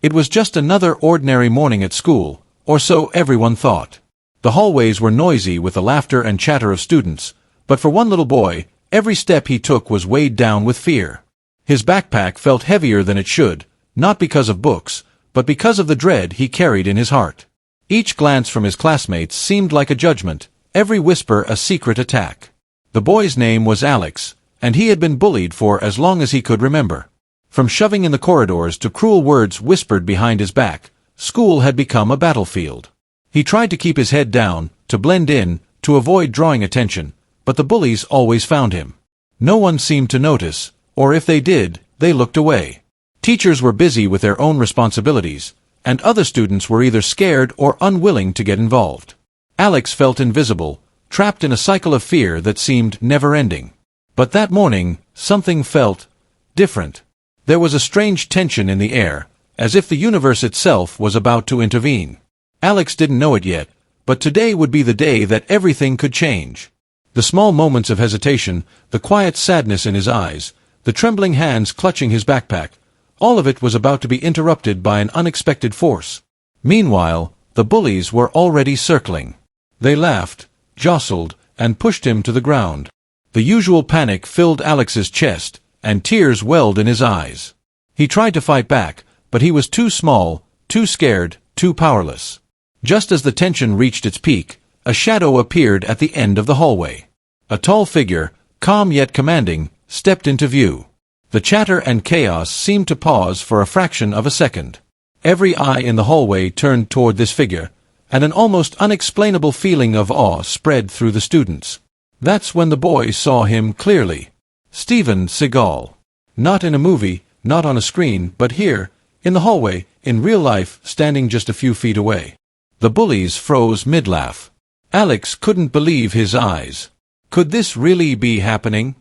It was just another ordinary morning at school, or so everyone thought. The hallways were noisy with the laughter and chatter of students, but for one little boy, every step he took was weighed down with fear. His backpack felt heavier than it should, not because of books, but because of the dread he carried in his heart. Each glance from his classmates seemed like a judgment, every whisper a secret attack. The boy's name was Alex, and he had been bullied for as long as he could remember. From shoving in the corridors to cruel words whispered behind his back, school had become a battlefield. He tried to keep his head down, to blend in, to avoid drawing attention, but the bullies always found him. No one seemed to notice, or if they did, they looked away. Teachers were busy with their own responsibilities, and other students were either scared or unwilling to get involved. Alex felt invisible, trapped in a cycle of fear that seemed never-ending. But that morning, something felt different. There was a strange tension in the air, as if the universe itself was about to intervene. Alex didn't know it yet, but today would be the day that everything could change. The small moments of hesitation, the quiet sadness in his eyes, the trembling hands clutching his backpack, all of it was about to be interrupted by an unexpected force. Meanwhile, the bullies were already circling. They laughed, jostled, and pushed him to the ground. The usual panic filled Alex's chest, and tears welled in his eyes. He tried to fight back, but he was too small, too scared, too powerless. Just as the tension reached its peak, a shadow appeared at the end of the hallway. A tall figure, calm yet commanding, stepped into view. The chatter and chaos seemed to pause for a fraction of a second. Every eye in the hallway turned toward this figure, and an almost unexplainable feeling of awe spread through the students. That's when the boys saw him clearly. Steven Seagal. Not in a movie, not on a screen, but here, in the hallway, in real life, standing just a few feet away. The bullies froze mid-laugh. Alex couldn't believe his eyes. Could this really be happening?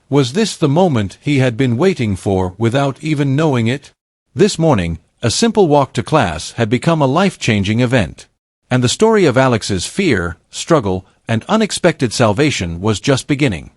Was this the moment he had been waiting for without even knowing it? This morning, a simple walk to class had become a life-changing event. And the story of Alex's fear, struggle, and unexpected salvation was just beginning.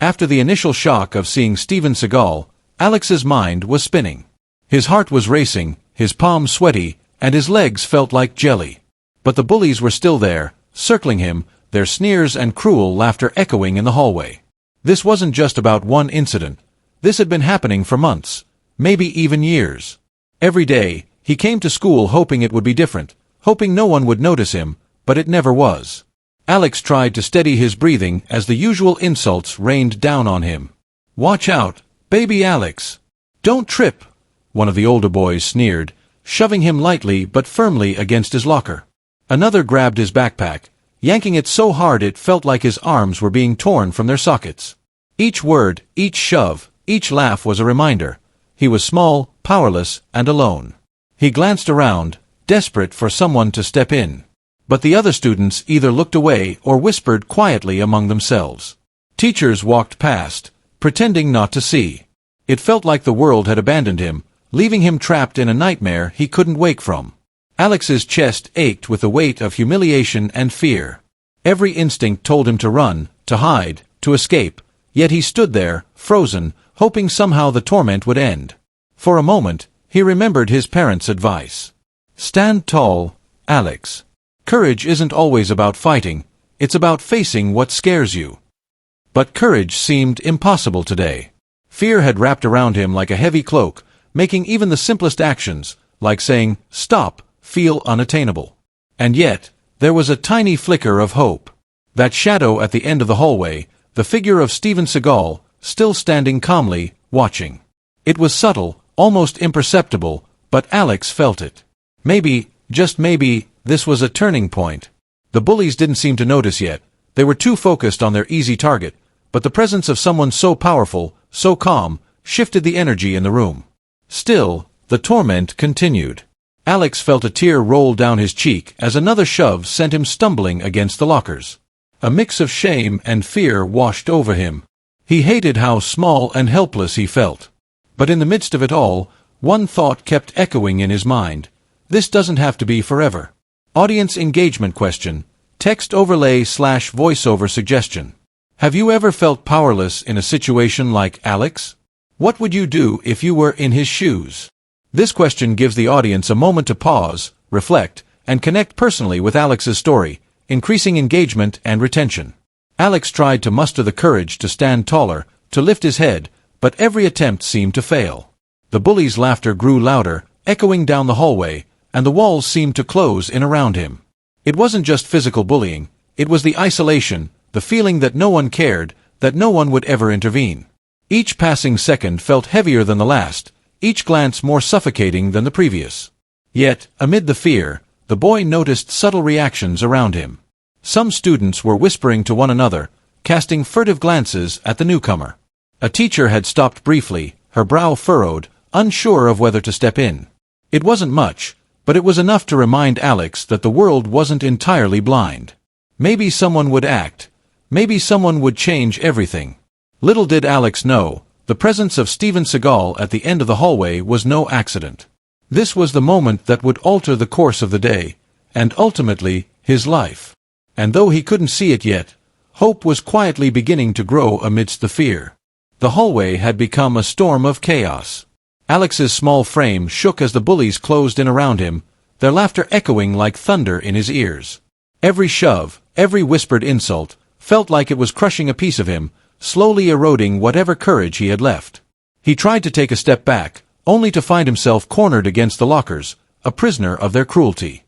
After the initial shock of seeing Steven Seagal, Alex's mind was spinning. His heart was racing, his palms sweaty, and his legs felt like jelly. But the bullies were still there, circling him, their sneers and cruel laughter echoing in the hallway. This wasn't just about one incident. This had been happening for months, maybe even years. Every day, he came to school hoping it would be different, hoping no one would notice him, but it never was. Alex tried to steady his breathing as the usual insults rained down on him. "Watch out, baby Alex. Don't trip," one of the older boys sneered, shoving him lightly but firmly against his locker. Another grabbed his backpack, yanking it so hard it felt like his arms were being torn from their sockets. Each word, each shove, each laugh was a reminder. He was small, powerless, and alone. He glanced around, desperate for someone to step in. But the other students either looked away or whispered quietly among themselves. Teachers walked past, pretending not to see. It felt like the world had abandoned him, leaving him trapped in a nightmare he couldn't wake from. Alex's chest ached with the weight of humiliation and fear. Every instinct told him to run, to hide, to escape, yet he stood there, frozen, hoping somehow the torment would end. For a moment, he remembered his parents' advice. "Stand tall, Alex. Courage isn't always about fighting, it's about facing what scares you." But courage seemed impossible today. Fear had wrapped around him like a heavy cloak, making even the simplest actions, like saying, "Stop," feel unattainable. And yet, there was a tiny flicker of hope. That shadow at the end of the hallway, the figure of Steven Seagal, still standing calmly, watching. It was subtle, almost imperceptible, but Alex felt it. Maybe, just maybe, this was a turning point. The bullies didn't seem to notice yet. They were too focused on their easy target, but the presence of someone so powerful, so calm, shifted the energy in the room. Still, the torment continued. Alex felt a tear roll down his cheek as another shove sent him stumbling against the lockers. A mix of shame and fear washed over him. He hated how small and helpless he felt. But in the midst of it all, one thought kept echoing in his mind. This doesn't have to be forever. Audience engagement question. Text overlay / voiceover suggestion. Have you ever felt powerless in a situation like Alex? What would you do if you were in his shoes? This question gives the audience a moment to pause, reflect, and connect personally with Alex's story, increasing engagement and retention. Alex tried to muster the courage to stand taller, to lift his head, but every attempt seemed to fail. The bully's laughter grew louder, echoing down the hallway, and the walls seemed to close in around him. It wasn't just physical bullying, it was the isolation, the feeling that no one cared, that no one would ever intervene. Each passing second felt heavier than the last, each glance more suffocating than the previous. Yet, amid the fear, the boy noticed subtle reactions around him. Some students were whispering to one another, casting furtive glances at the newcomer. A teacher had stopped briefly, her brow furrowed, unsure of whether to step in. It wasn't much, but it was enough to remind Alex that the world wasn't entirely blind. Maybe someone would act. Maybe someone would change everything. Little did Alex know, the presence of Seagal at the end of the hallway was no accident. This was the moment that would alter the course of the day, and ultimately, his life. And though he couldn't see it yet, hope was quietly beginning to grow amidst the fear. The hallway had become a storm of chaos. Alex's small frame shook as the bullies closed in around him, their laughter echoing like thunder in his ears. Every shove, every whispered insult, felt like it was crushing a piece of him, slowly eroding whatever courage he had left. He tried to take a step back, only to find himself cornered against the lockers, a prisoner of their cruelty.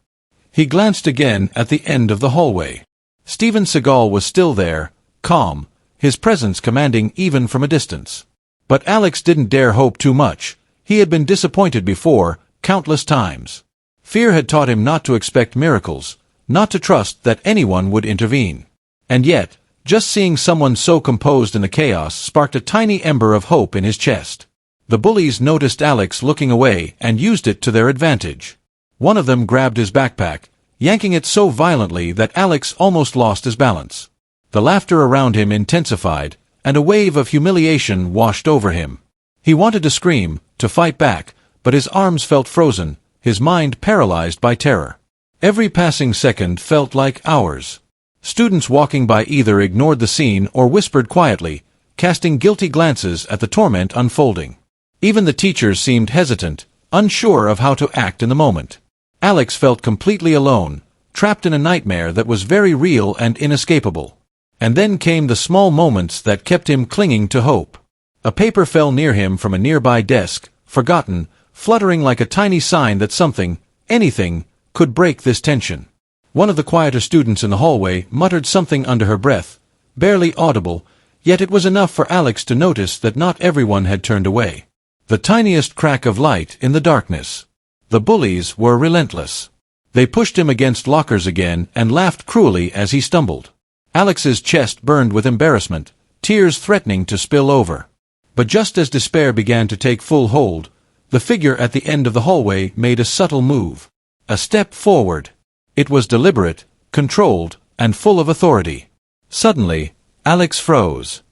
He glanced again at the end of the hallway. Seagal was still there, calm, his presence commanding even from a distance. But Alex didn't dare hope too much. He had been disappointed before, countless times. Fear had taught him not to expect miracles, not to trust that anyone would intervene. And yet, just seeing someone so composed in the chaos sparked a tiny ember of hope in his chest. The bullies noticed Alex looking away and used it to their advantage. One of them grabbed his backpack, yanking it so violently that Alex almost lost his balance. The laughter around him intensified, and a wave of humiliation washed over him. He wanted to scream, to fight back, but his arms felt frozen, his mind paralyzed by terror. Every passing second felt like hours. Students walking by either ignored the scene or whispered quietly, casting guilty glances at the torment unfolding. Even the teachers seemed hesitant, unsure of how to act in the moment. Alex felt completely alone, trapped in a nightmare that was very real and inescapable. And then came the small moments that kept him clinging to hope. A paper fell near him from a nearby desk, forgotten, fluttering like a tiny sign that something, anything, could break this tension. One of the quieter students in the hallway muttered something under her breath, barely audible, yet it was enough for Alex to notice that not everyone had turned away. The tiniest crack of light in the darkness. The bullies were relentless. They pushed him against lockers again and laughed cruelly as he stumbled. Alex's chest burned with embarrassment, tears threatening to spill over. But just as despair began to take full hold, the figure at the end of the hallway made a subtle move. A step forward. It was deliberate, controlled, and full of authority. Suddenly, Alex froze.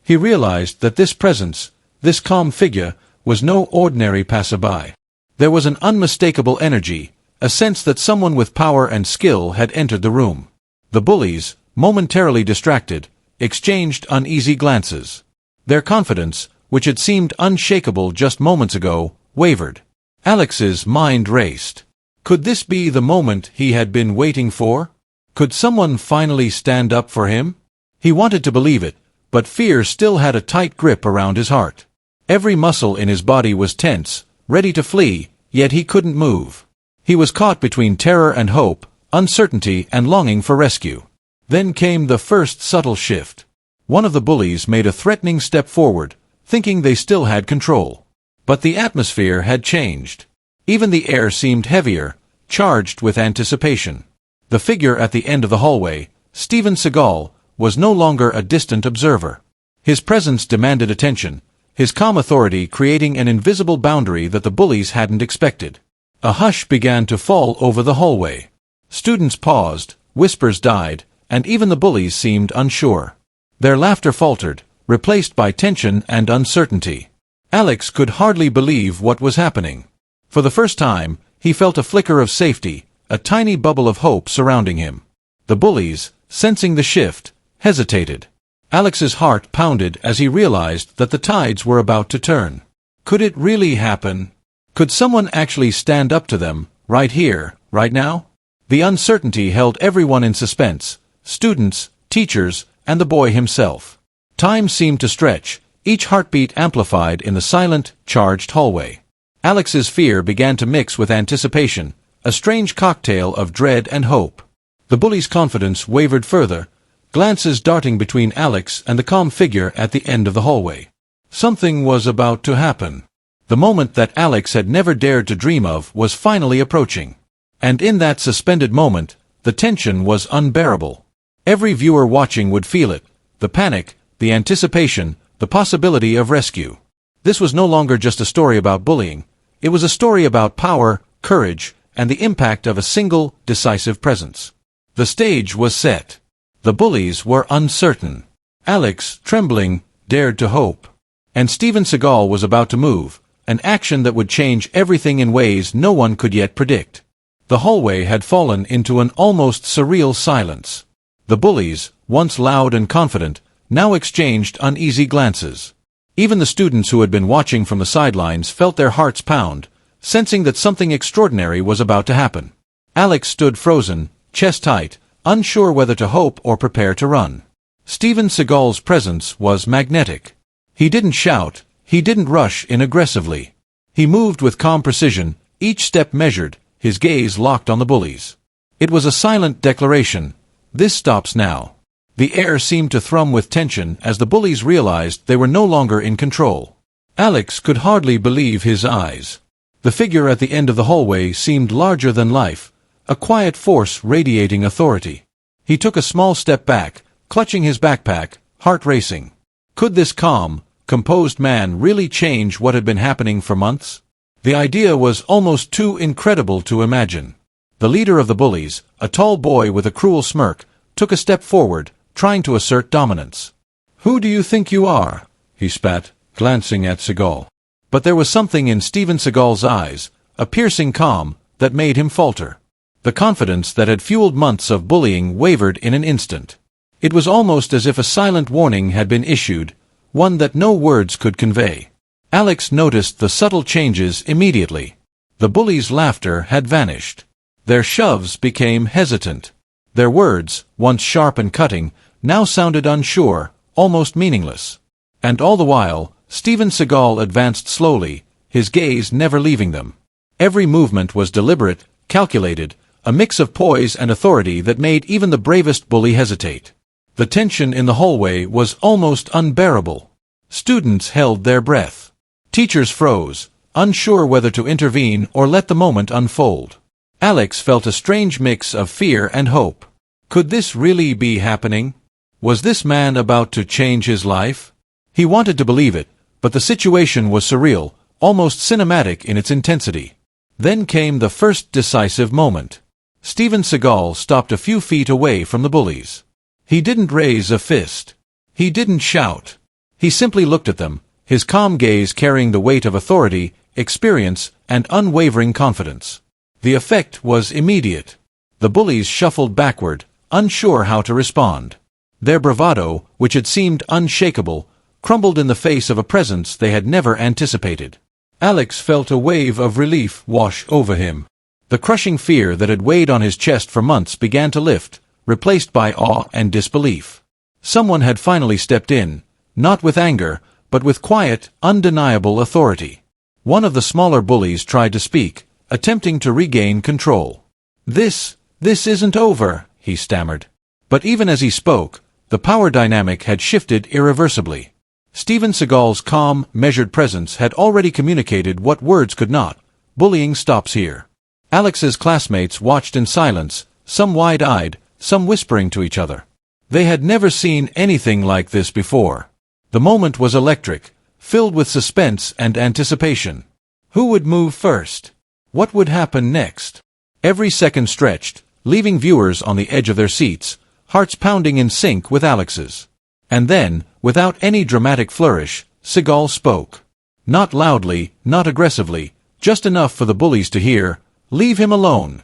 He realized that this presence, this calm figure, was no ordinary passerby. There was an unmistakable energy, a sense that someone with power and skill had entered the room. The bullies, momentarily distracted, exchanged uneasy glances. Their confidence, which had seemed unshakable just moments ago, wavered. Alex's mind raced. Could this be the moment he had been waiting for? Could someone finally stand up for him? He wanted to believe it, but fear still had a tight grip around his heart. Every muscle in his body was tense, ready to flee, yet he couldn't move. He was caught between terror and hope, uncertainty and longing for rescue. Then came the first subtle shift. One of the bullies made a threatening step forward, thinking they still had control. But the atmosphere had changed. Even the air seemed heavier, charged with anticipation. The figure at the end of the hallway, Seagal, was no longer a distant observer. His presence demanded attention, his calm authority creating an invisible boundary that the bullies hadn't expected. A hush began to fall over the hallway. Students paused, whispers died, and even the bullies seemed unsure. Their laughter faltered, replaced by tension and uncertainty. Alex could hardly believe what was happening. For the first time, he felt a flicker of safety, a tiny bubble of hope surrounding him. The bullies, sensing the shift, hesitated. Alex's heart pounded as he realized that the tides were about to turn. Could it really happen? Could someone actually stand up to them, right here, right now? The uncertainty held everyone in suspense, students, teachers, and the boy himself. Time seemed to stretch, each heartbeat amplified in the silent, charged hallway. Alex's fear began to mix with anticipation, a strange cocktail of dread and hope. The bully's confidence wavered further, glances darting between Alex and the calm figure at the end of the hallway. Something was about to happen. The moment that Alex had never dared to dream of was finally approaching. And in that suspended moment, the tension was unbearable. Every viewer watching would feel it, the panic, the anticipation, the possibility of rescue. This was no longer just a story about bullying. It was a story about power, courage, and the impact of a single, decisive presence. The stage was set. The bullies were uncertain. Alex, trembling, dared to hope. And Seagal was about to move, an action that would change everything in ways no one could yet predict. The hallway had fallen into an almost surreal silence. The bullies, once loud and confident, now exchanged uneasy glances. Even the students who had been watching from the sidelines felt their hearts pound, sensing that something extraordinary was about to happen. Alex stood frozen, chest tight, unsure whether to hope or prepare to run. Seagal's presence was magnetic. He didn't shout, he didn't rush in aggressively. He moved with calm precision, each step measured, his gaze locked on the bullies. It was a silent declaration. This stops now. The air seemed to thrum with tension as the bullies realized they were no longer in control. Alex could hardly believe his eyes. The figure at the end of the hallway seemed larger than life, a quiet force radiating authority. He took a small step back, clutching his backpack, heart racing. Could this calm, composed man really change what had been happening for months? The idea was almost too incredible to imagine. The leader of the bullies, a tall boy with a cruel smirk, took a step forward, trying to assert dominance. "Who do you think you are?" he spat, glancing at Seagal. But there was something in Seagal's eyes, a piercing calm, that made him falter. The confidence that had fueled months of bullying wavered in an instant. It was almost as if a silent warning had been issued, one that no words could convey. Alex noticed the subtle changes immediately. The bullies' laughter had vanished. Their shoves became hesitant. Their words, once sharp and cutting, now sounded unsure, almost meaningless. And all the while, Seagal advanced slowly, his gaze never leaving them. Every movement was deliberate, calculated, a mix of poise and authority that made even the bravest bully hesitate. The tension in the hallway was almost unbearable. Students held their breath. Teachers froze, unsure whether to intervene or let the moment unfold. Alex felt a strange mix of fear and hope. Could this really be happening? Was this man about to change his life? He wanted to believe it, but the situation was surreal, almost cinematic in its intensity. Then came the first decisive moment. Seagal stopped a few feet away from the bullies. He didn't raise a fist. He didn't shout. He simply looked at them, his calm gaze carrying the weight of authority, experience, and unwavering confidence. The effect was immediate. The bullies shuffled backward, unsure how to respond. Their bravado, which had seemed unshakable, crumbled in the face of a presence they had never anticipated. Alex felt a wave of relief wash over him. The crushing fear that had weighed on his chest for months began to lift, replaced by awe and disbelief. Someone had finally stepped in, not with anger, but with quiet, undeniable authority. One of the smaller bullies tried to speak, attempting to regain control. This isn't over," he stammered. But even as he spoke, the power dynamic had shifted irreversibly. Seagal's calm, measured presence had already communicated what words could not. Bullying stops here. Alex's classmates watched in silence, some wide-eyed, some whispering to each other. They had never seen anything like this before. The moment was electric, filled with suspense and anticipation. Who would move first? What would happen next? Every second stretched, leaving viewers on the edge of their seats, hearts pounding in sync with Alex's. And then, without any dramatic flourish, Seagal spoke. Not loudly, not aggressively, just enough for the bullies to hear, "Leave him alone."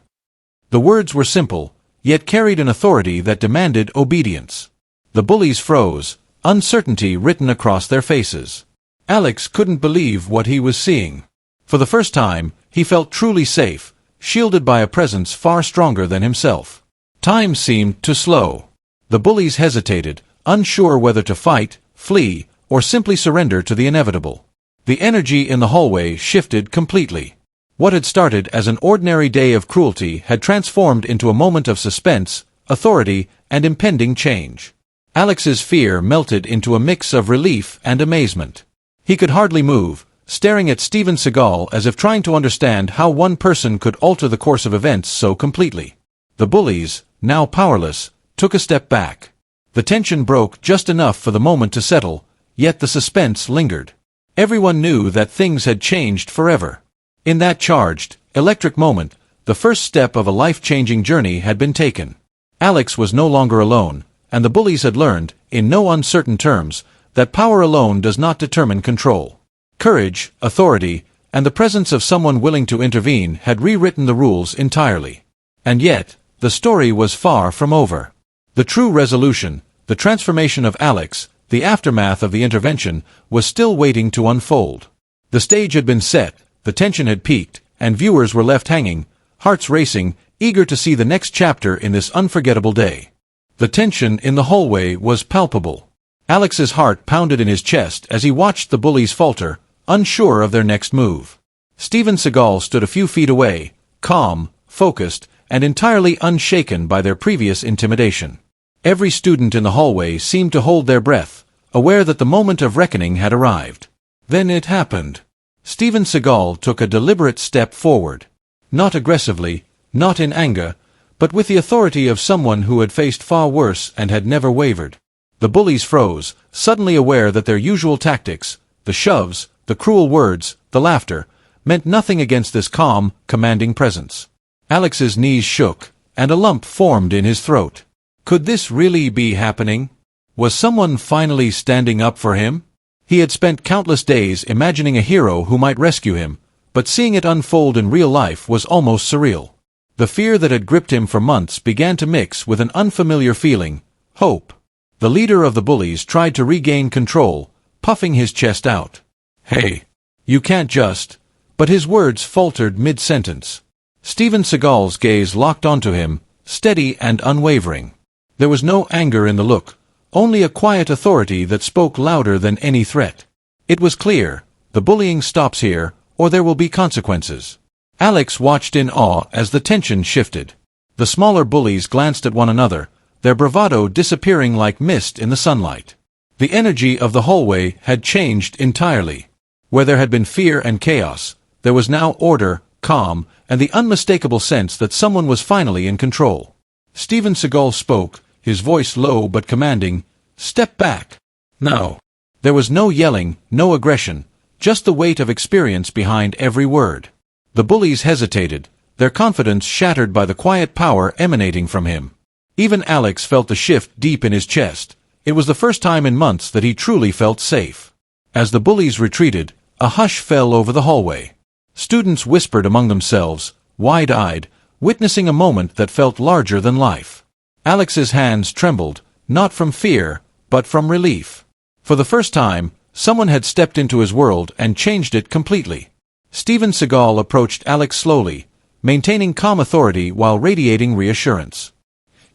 The words were simple, yet carried an authority that demanded obedience. The bullies froze, uncertainty written across their faces. Alex couldn't believe what he was seeing. For the first time, he felt truly safe, shielded by a presence far stronger than himself. Time seemed to slow. The bullies hesitated, unsure whether to fight, flee, or simply surrender to the inevitable. The energy in the hallway shifted completely. What had started as an ordinary day of cruelty had transformed into a moment of suspense, authority, and impending change. Alex's fear melted into a mix of relief and amazement. He could hardly move, staring at Steven Seagal as if trying to understand how one person could alter the course of events so completely. The bullies, now powerless, took a step back. The tension broke just enough for the moment to settle, yet the suspense lingered. Everyone knew that things had changed forever. In that charged, electric moment, the first step of a life-changing journey had been taken. Alex was no longer alone, and the bullies had learned, in no uncertain terms, that power alone does not determine control. Courage, authority, and the presence of someone willing to intervene had rewritten the rules entirely. And yet, the story was far from over. The true resolution, the transformation of Alex, the aftermath of the intervention, was still waiting to unfold. The stage had been set, the tension had peaked, and viewers were left hanging, hearts racing, eager to see the next chapter in this unforgettable day. The tension in the hallway was palpable. Alex's heart pounded in his chest as he watched the bullies falter, unsure of their next move. Steven Seagal stood a few feet away, calm, focused, and entirely unshaken by their previous intimidation. Every student in the hallway seemed to hold their breath, aware that the moment of reckoning had arrived. Then it happened. Steven Seagal took a deliberate step forward. Not aggressively, not in anger, but with the authority of someone who had faced far worse and had never wavered. The bullies froze, suddenly aware that their usual tactics, the shoves, the cruel words, the laughter, meant nothing against this calm, commanding presence. Alex's knees shook, and a lump formed in his throat. Could this really be happening? Was someone finally standing up for him? He had spent countless days imagining a hero who might rescue him, but seeing it unfold in real life was almost surreal. The fear that had gripped him for months began to mix with an unfamiliar feeling, hope. The leader of the bullies tried to regain control, puffing his chest out. "Hey, you can't just..." But his words faltered mid-sentence. Steven Seagal's gaze locked onto him, steady and unwavering. There was no anger in the look, only a quiet authority that spoke louder than any threat. It was clear, the bullying stops here, or there will be consequences. Alex watched in awe as the tension shifted. The smaller bullies glanced at one another, their bravado disappearing like mist in the sunlight. The energy of the hallway had changed entirely. Where there had been fear and chaos, there was now order, calm, and the unmistakable sense that someone was finally in control. Steven Seagal spoke, his voice low but commanding, "Step back. Now." There was no yelling, no aggression, just the weight of experience behind every word. The bullies hesitated, their confidence shattered by the quiet power emanating from him. Even Alex felt the shift deep in his chest. It was the first time in months that he truly felt safe. As the bullies retreated, a hush fell over the hallway. Students whispered among themselves, wide-eyed, witnessing a moment that felt larger than life. Alex's hands trembled, not from fear, but from relief. For the first time, someone had stepped into his world and changed it completely. Steven Seagal approached Alex slowly, maintaining calm authority while radiating reassurance.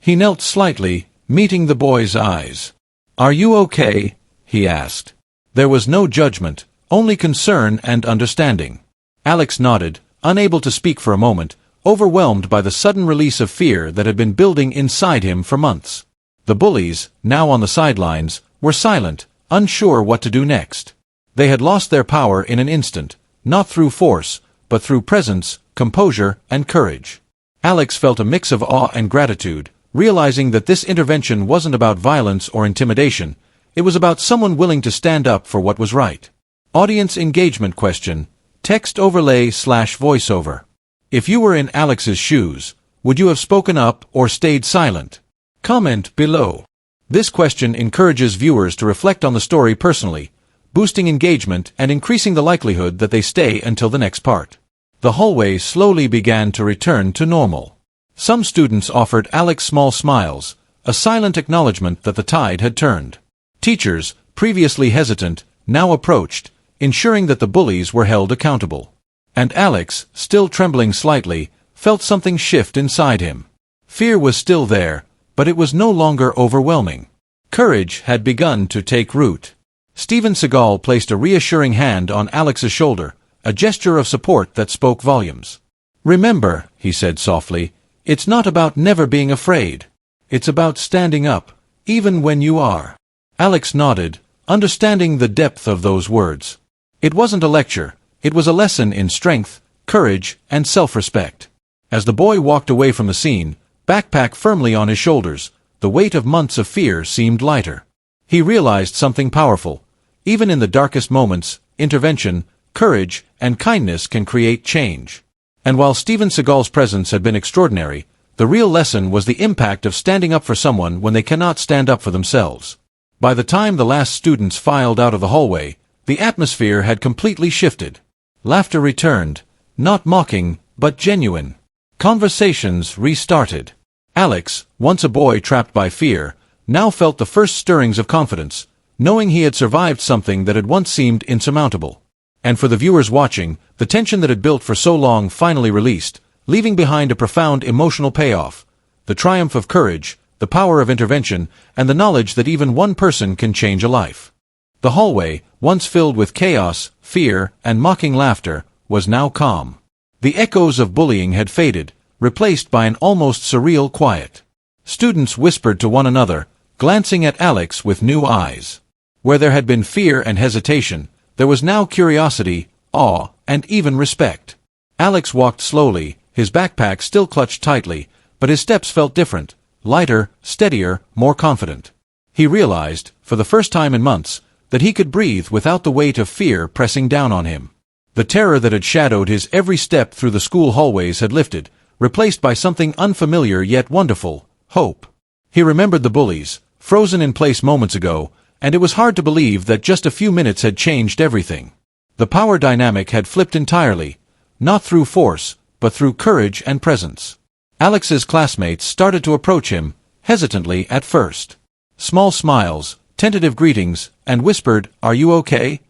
He knelt slightly, meeting the boy's eyes. "Are you okay?" he asked. There was no judgment, only concern and understanding. Alex nodded, unable to speak for a moment, overwhelmed by the sudden release of fear that had been building inside him for months. The bullies, now on the sidelines, were silent, unsure what to do next. They had lost their power in an instant, not through force, but through presence, composure, and courage. Alex felt a mix of awe and gratitude, realizing that this intervention wasn't about violence or intimidation, it was about someone willing to stand up for what was right. Audience engagement question, text overlay/voiceover. If you were in Alex's shoes, would you have spoken up or stayed silent? Comment below. This question encourages viewers to reflect on the story personally, boosting engagement and increasing the likelihood that they stay until the next part. The hallway slowly began to return to normal. Some students offered Alex small smiles, a silent acknowledgement that the tide had turned. Teachers, previously hesitant, now approached, ensuring that the bullies were held accountable. And Alex, still trembling slightly, felt something shift inside him. Fear was still there, but it was no longer overwhelming. Courage had begun to take root. Steven Seagal placed a reassuring hand on Alex's shoulder, a gesture of support that spoke volumes. "Remember," he said softly, "it's not about never being afraid. It's about standing up, even when you are." Alex nodded, understanding the depth of those words. It wasn't a lecture, it was a lesson in strength, courage, and self-respect. As the boy walked away from the scene, backpack firmly on his shoulders, the weight of months of fear seemed lighter. He realized something powerful. Even in the darkest moments, intervention, courage, and kindness can create change. And while Steven Seagal's presence had been extraordinary, the real lesson was the impact of standing up for someone when they cannot stand up for themselves. By the time the last students filed out of the hallway, the atmosphere had completely shifted. Laughter returned, not mocking, but genuine. Conversations restarted. Alex, once a boy trapped by fear, now felt the first stirrings of confidence, knowing he had survived something that had once seemed insurmountable. And for the viewers watching, the tension that had built for so long finally released, leaving behind a profound emotional payoff, the triumph of courage, the power of intervention, and the knowledge that even one person can change a life. The hallway, once filled with chaos, fear, and mocking laughter, was now calm. The echoes of bullying had faded, replaced by an almost surreal quiet. Students whispered to one another, glancing at Alex with new eyes. Where there had been fear and hesitation, there was now curiosity, awe, and even respect. Alex walked slowly, his backpack still clutched tightly, but his steps felt different, lighter, steadier, more confident. He realized, for the first time in months, that he could breathe without the weight of fear pressing down on him. The terror that had shadowed his every step through the school hallways had lifted, replaced by something unfamiliar yet wonderful, hope. He remembered the bullies, frozen in place moments ago, and it was hard to believe that just a few minutes had changed everything. The power dynamic had flipped entirely, not through force, but through courage and presence. Alex's classmates started to approach him, hesitantly at first. Small smiles, tentative greetings, and whispered, "Are you okay?"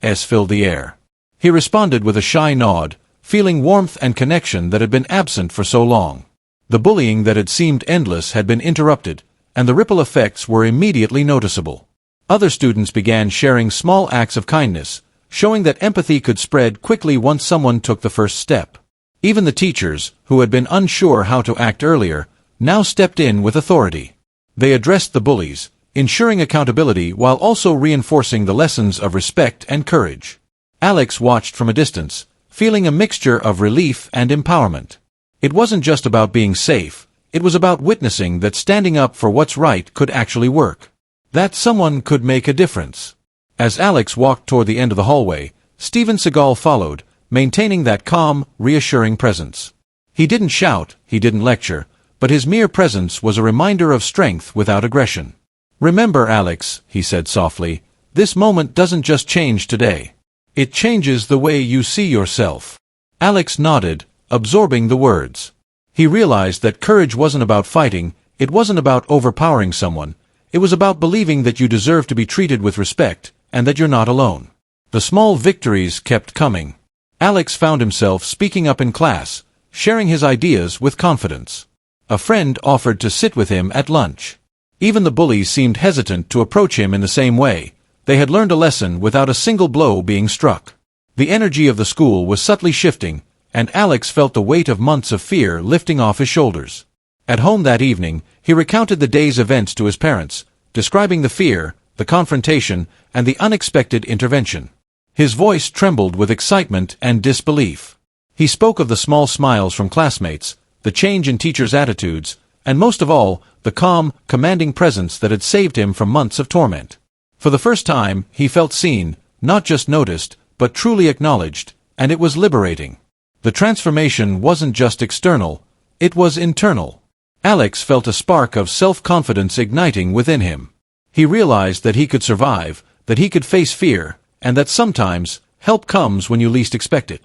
filled the air. He responded with a shy nod, feeling warmth and connection that had been absent for so long. The bullying that had seemed endless had been interrupted, and the ripple effects were immediately noticeable. Other students began sharing small acts of kindness, showing that empathy could spread quickly once someone took the first step. Even the teachers, who had been unsure how to act earlier, now stepped in with authority. They addressed the bullies, ensuring accountability while also reinforcing the lessons of respect and courage. Alex watched from a distance, feeling a mixture of relief and empowerment. It wasn't just about being safe, it was about witnessing that standing up for what's right could actually work. That someone could make a difference. As Alex walked toward the end of the hallway, Steven Seagal followed, maintaining that calm, reassuring presence. He didn't shout, he didn't lecture, but his mere presence was a reminder of strength without aggression. "Remember, Alex," he said softly, "this moment doesn't just change today. It changes the way you see yourself." Alex nodded, absorbing the words. He realized that courage wasn't about fighting, it wasn't about overpowering someone, it was about believing that you deserve to be treated with respect, and that you're not alone. The small victories kept coming. Alex found himself speaking up in class, sharing his ideas with confidence. A friend offered to sit with him at lunch. Even the bullies seemed hesitant to approach him in the same way. They had learned a lesson without a single blow being struck. The energy of the school was subtly shifting, and Alex felt the weight of months of fear lifting off his shoulders. At home that evening, he recounted the day's events to his parents, describing the fear, the confrontation, and the unexpected intervention. His voice trembled with excitement and disbelief. He spoke of the small smiles from classmates, the change in teachers' attitudes, and most of all, the calm, commanding presence that had saved him from months of torment. For the first time, he felt seen, not just noticed, but truly acknowledged, and it was liberating. The transformation wasn't just external, it was internal. Alex felt a spark of self-confidence igniting within him. He realized that he could survive, that he could face fear, and that sometimes, help comes when you least expect it.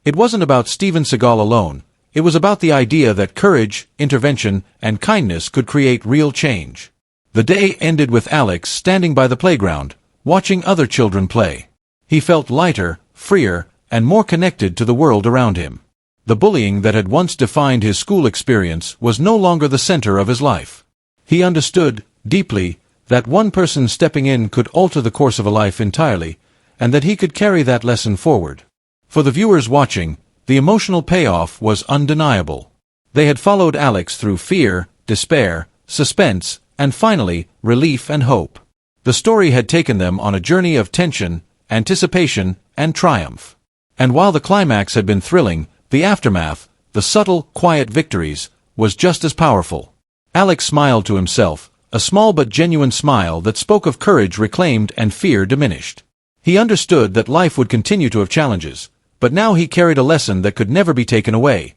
It wasn't about Steven Seagal alone, it was about the idea that courage, intervention, and kindness could create real change. The day ended with Alex standing by the playground, watching other children play. He felt lighter, freer, and more connected to the world around him. The bullying that had once defined his school experience was no longer the center of his life. He understood, deeply, that one person stepping in could alter the course of a life entirely, and that he could carry that lesson forward. For the viewers watching, the emotional payoff was undeniable. They had followed Alex through fear, despair, suspense, and finally, relief and hope. The story had taken them on a journey of tension, anticipation, and triumph. And while the climax had been thrilling, the aftermath, the subtle, quiet victories, was just as powerful. Alex smiled to himself, a small but genuine smile that spoke of courage reclaimed and fear diminished. He understood that life would continue to have challenges, but now he carried a lesson that could never be taken away.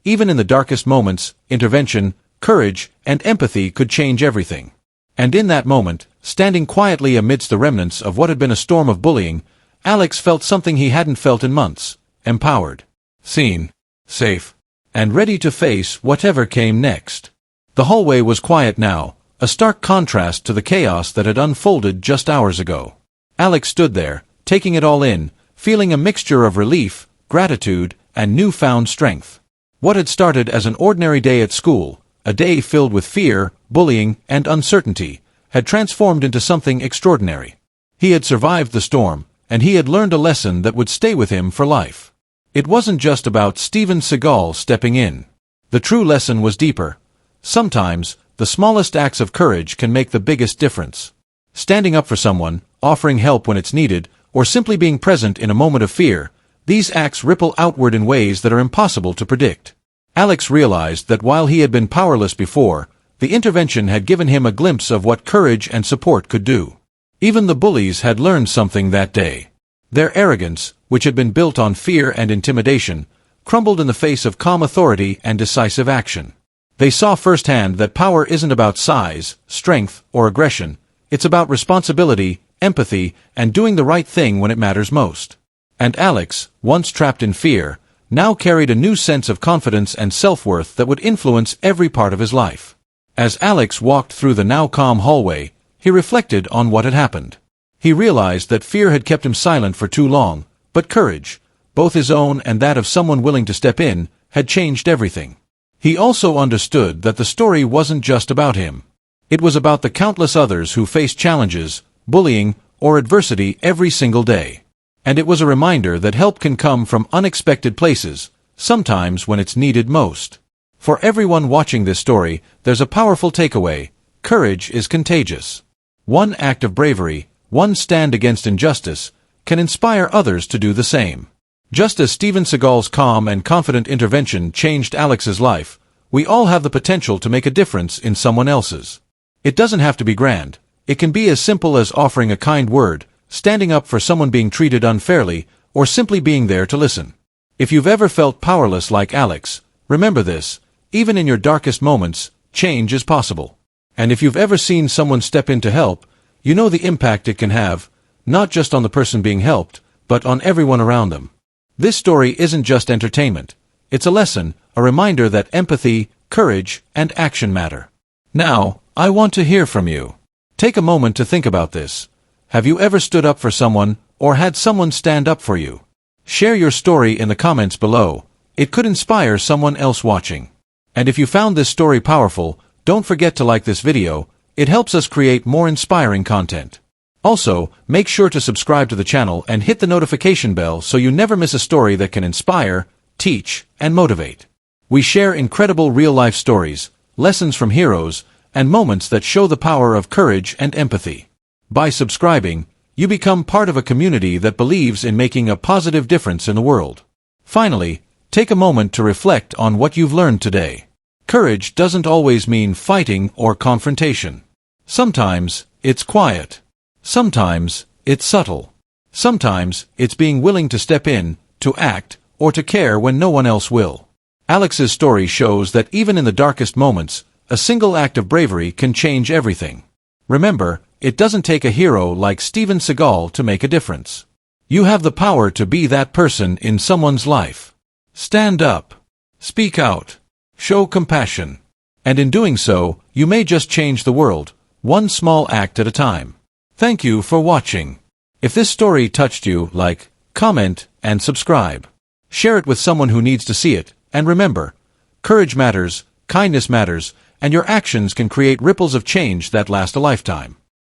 Even in the darkest moments, intervention, courage, and empathy could change everything. And in that moment, standing quietly amidst the remnants of what had been a storm of bullying, Alex felt something he hadn't felt in months: empowered, seen, safe, and ready to face whatever came next. The hallway was quiet now, a stark contrast to the chaos that had unfolded just hours ago. Alex stood there, taking it all in, feeling a mixture of relief, gratitude, and newfound strength. What had started as an ordinary day at school, a day filled with fear, bullying, and uncertainty, had transformed into something extraordinary. He had survived the storm, and he had learned a lesson that would stay with him for life. It wasn't just about Steven Seagal stepping in. The true lesson was deeper. Sometimes, the smallest acts of courage can make the biggest difference. Standing up for someone, offering help when it's needed, or simply being present in a moment of fear, these acts ripple outward in ways that are impossible to predict. Alex realized that while he had been powerless before, the intervention had given him a glimpse of what courage and support could do. Even the bullies had learned something that day. Their arrogance, which had been built on fear and intimidation, crumbled in the face of calm authority and decisive action. They saw firsthand that power isn't about size, strength, or aggression. It's about responsibility, empathy, and doing the right thing when it matters most. And Alex, once trapped in fear, now carried a new sense of confidence and self-worth that would influence every part of his life. As Alex walked through the now calm hallway, he reflected on what had happened. He realized that fear had kept him silent for too long, but courage, both his own and that of someone willing to step in, had changed everything. He also understood that the story wasn't just about him. It was about the countless others who faced challenges, bullying, or adversity every single day. And it was a reminder that help can come from unexpected places, sometimes when it's needed most. For everyone watching this story, there's a powerful takeaway: courage is contagious. One act of bravery, one stand against injustice, can inspire others to do the same. Just as Steven Seagal's calm and confident intervention changed Alex's life, we all have the potential to make a difference in someone else's. It doesn't have to be grand. It can be as simple as offering a kind word, standing up for someone being treated unfairly, or simply being there to listen. If you've ever felt powerless like Alex, remember this: even in your darkest moments, change is possible. And if you've ever seen someone step in to help, you know the impact it can have, not just on the person being helped, but on everyone around them. This story isn't just entertainment. It's a lesson, a reminder that empathy, courage, and action matter. Now, I want to hear from you. Take a moment to think about this. Have you ever stood up for someone, or had someone stand up for you? Share your story in the comments below. It could inspire someone else watching. And if you found this story powerful, don't forget to like this video. It helps us create more inspiring content. Also, make sure to subscribe to the channel and hit the notification bell so you never miss a story that can inspire, teach, and motivate. We share incredible real-life stories, lessons from heroes, and moments that show the power of courage and empathy. By subscribing, you become part of a community that believes in making a positive difference in the world. Finally, take a moment to reflect on what you've learned today. Courage doesn't always mean fighting or confrontation. Sometimes, it's quiet. Sometimes, it's subtle. Sometimes, it's being willing to step in, to act, or to care when no one else will. Alex's story shows that even in the darkest moments, a single act of bravery can change everything. Remember, it doesn't take a hero like Steven Seagal to make a difference. You have the power to be that person in someone's life. Stand up. Speak out. Show compassion. And in doing so, you may just change the world, one small act at a time. Thank you for watching. If this story touched you, like, comment, and subscribe. Share it with someone who needs to see it, and remember, courage matters, kindness matters, and your actions can create ripples of change that last a lifetime.